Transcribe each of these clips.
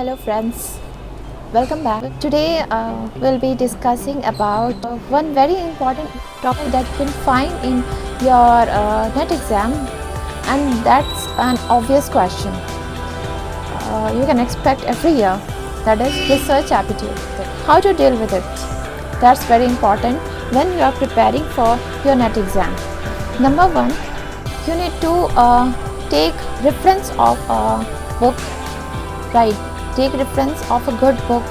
Hello friends, welcome back. Today we'll be discussing about one very important topic that you can find in your NET exam, and that's an obvious question you can expect every year, that is research aptitude. How to deal with it, that's very important when you are preparing for your NET exam. Number one, you need to take reference of a book, right? Take reference of a good book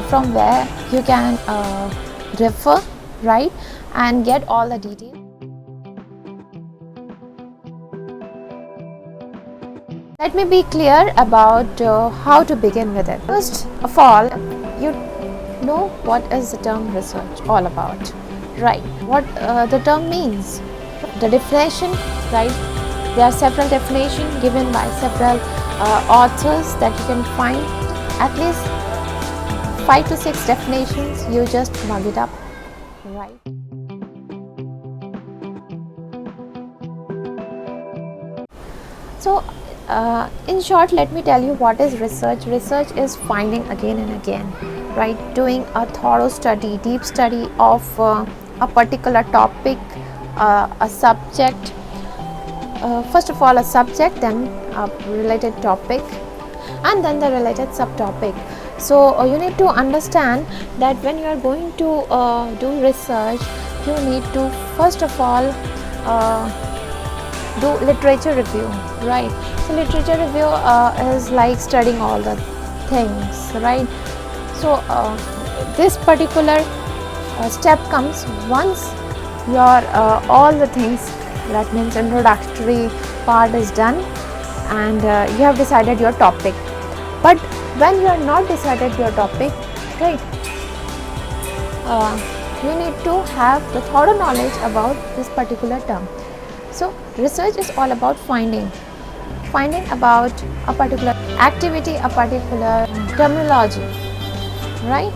from where you can refer, right, and get all the details. Let me be clear about how to begin with it. First of all, you know what is the term research all about, right? What the term means, the definition, right? There are several definitions given by several authors that you can find, at least 5 to 6 definitions. You just mug it up, right? So in short, let me tell you what is research. Research is finding again and again, right? Doing a thorough study, deep study of a particular topic, a subject. First of all a subject, then a related topic, and then the related subtopic. So you need to understand that when you are going to do research, you need to first of all do literature review, right? So literature review is like studying all the things, right? So this particular step comes once your all the things, that means introductory part is done, and you have decided your topic. But when you are not decided your topic, right, you need to have the thorough knowledge about this particular term. So research is all about finding about a particular activity, a particular terminology, right?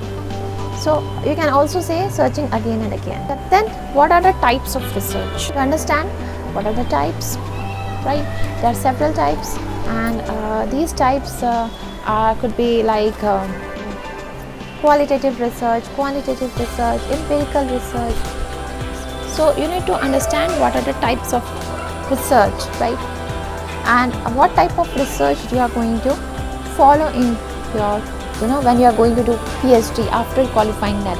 So you can also say searching again and again. But then what are the types of research? To understand what are the types, right? There are several types, and these types could be like qualitative research, quantitative research, empirical research. So you need to understand what are the types of research, right? And what type of research you are going to follow in your, when you are going to do PhD after qualifying NET.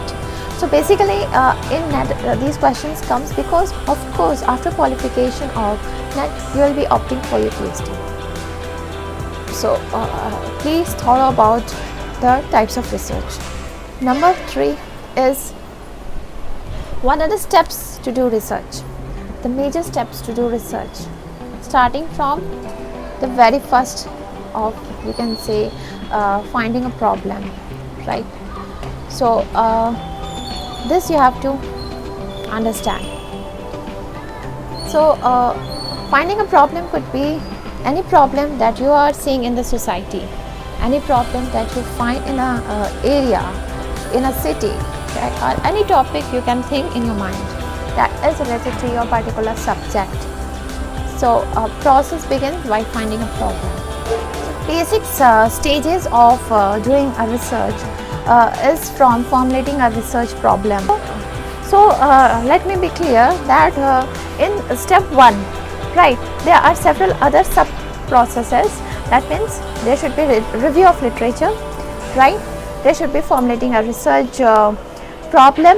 So basically in NET these questions comes because of course after qualification of NET you will be opting for your PhD. So please thorough about the types of research. Number 3 is, what are the steps to do research? The major steps to do research, starting from the very first of, you can say, finding a problem, right? So this you have to understand. So finding a problem could be any problem that you are seeing in the society, any problem that you find in a area, in a city, right? Or any topic you can think in your mind that is related to your particular subject. So process begins by finding a problem. Basic stages of doing a research is from formulating a research problem. So let me be clear that in step 1, right, there are several other sub processes. That means there should be review of literature, right? There should be formulating a research problem,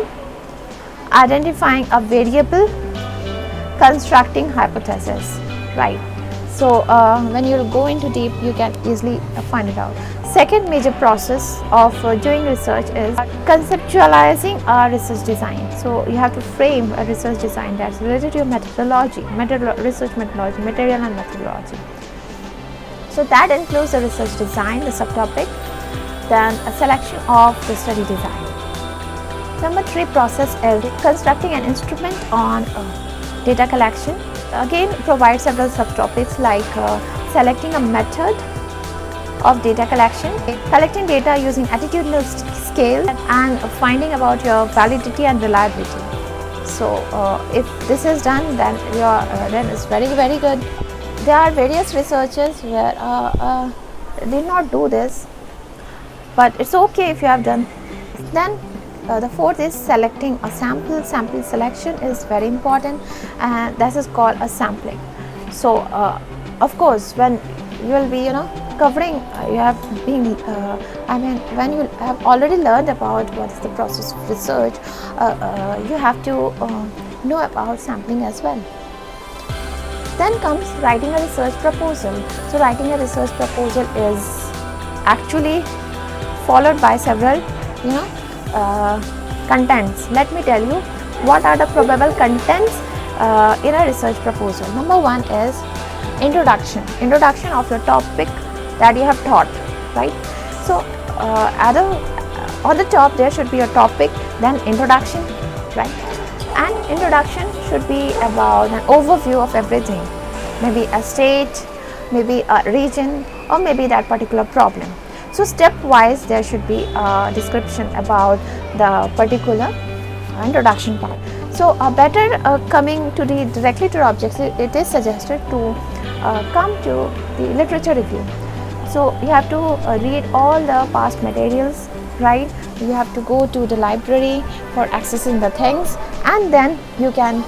identifying a variable, constructing hypothesis, right? So when you go into deep, you can easily find it out. Second major process of doing research is conceptualizing a research design. So you have to frame a research design that's related to your methodology, research methodology, material and methodology. So that includes the research design, the subtopic, then a selection of the study design. Number 3 process is constructing an instrument on data collection. Again, provide several subtopics like selecting a method of data collection, collecting data using attitudinal scale, and finding about your validity and reliability. So if this is done, then then it's very, very good. There are various researchers where did not do this, but it's okay if you have done. Then the fourth is selecting a sample. Sample selection is very important, and this is called a sampling. So of course, when you will be covering, you have been when you have already learned about what is the process of research, you have to know about sampling as well. Then comes writing a research proposal. So writing a research proposal is actually followed by several contents. Let me tell you what are the probable contents in a research proposal. Number one is introduction of your topic that you have taught, right? So on the top there should be a topic, then introduction, right? And introduction should be about an overview of everything, maybe a state, maybe a region, or maybe that particular problem. So stepwise there should be a description about the particular introduction part. So better coming to directly to the objects, it is suggested to come to the literature review. So you have to read all the past materials, right? You have to go to the library for accessing the things, and then you can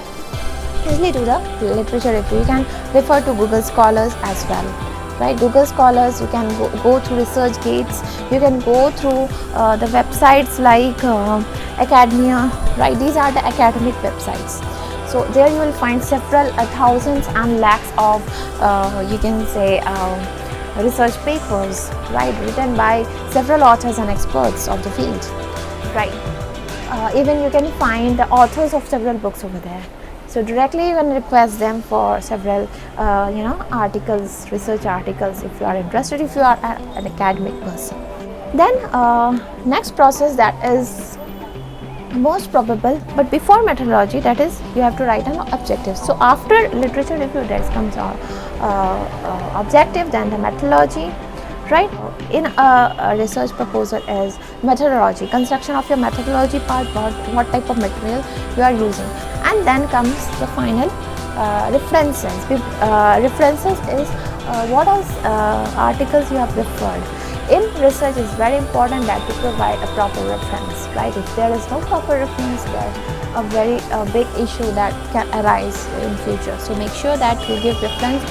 easily do the literature review. You can refer to Google Scholars as well, right? Google Scholars, you can go through ResearchGates, you can go through the websites like Academia, right? These are the academic websites. So there you will find several thousands and lakhs of you can say research papers, right, written by several authors and experts of the field, right? Even you can find the authors of several books over there. So directly you can request them for several articles, research articles, if you are interested, if you are an academic person. Then next process that is most probable, but before methodology, that is you have to write an objective. So after literature review there comes our objective, then the methodology, right? In a research proposal is methodology, construction of your methodology part, what type of material you are using, and then comes the final references. References is what else articles you have referred. In research, it's very important that you provide a proper reference, right? If there is no proper reference, there's a very big issue that can arise in future. So make sure that you give reference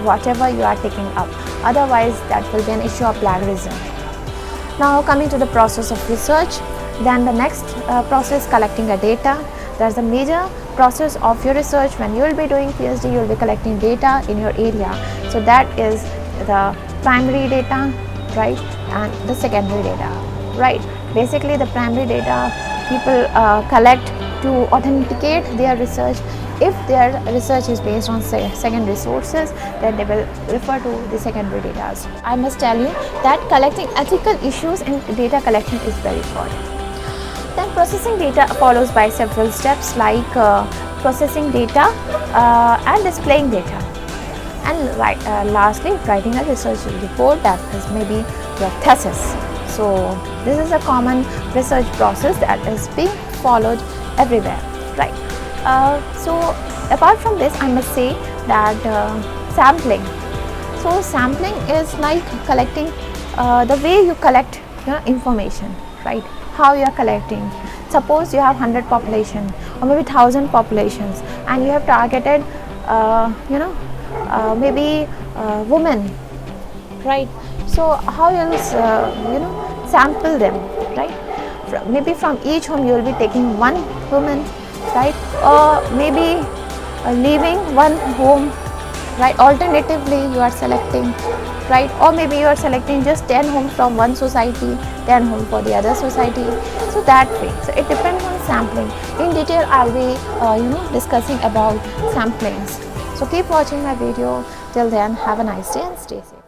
whatever you are taking up. Otherwise, that will be an issue of plagiarism. Now coming to the process of research, then the next process, collecting the data. There's a major process of your research. When you will be doing PhD, you will be collecting data in your area. So that is the primary data, right, and the secondary data, right? Basically the primary data people collect to authenticate their research. If their research is based on secondary sources, then they will refer to the secondary data. I must tell you that collecting ethical issues in data collection is very important. Then processing data follows by several steps like processing data and displaying data. And lastly, writing a research report, that is maybe your thesis. So this is a common research process that is being followed everywhere, right? So apart from this, I must say that sampling. So sampling is like collecting the way you collect information, right? How you are collecting. Suppose you have 100 population or maybe 1000 populations, and you have targeted maybe women, right? So how you will sample them, right? Maybe from each home you will be taking one woman, right? Or maybe leaving one home, right? Alternatively you are selecting, right? Or maybe you are selecting just 10 homes from one society, 10 homes for the other society. So that way, so it depends on sampling. In detail I'll be discussing about samplings. So keep watching my video. Till then, have a nice day and stay safe.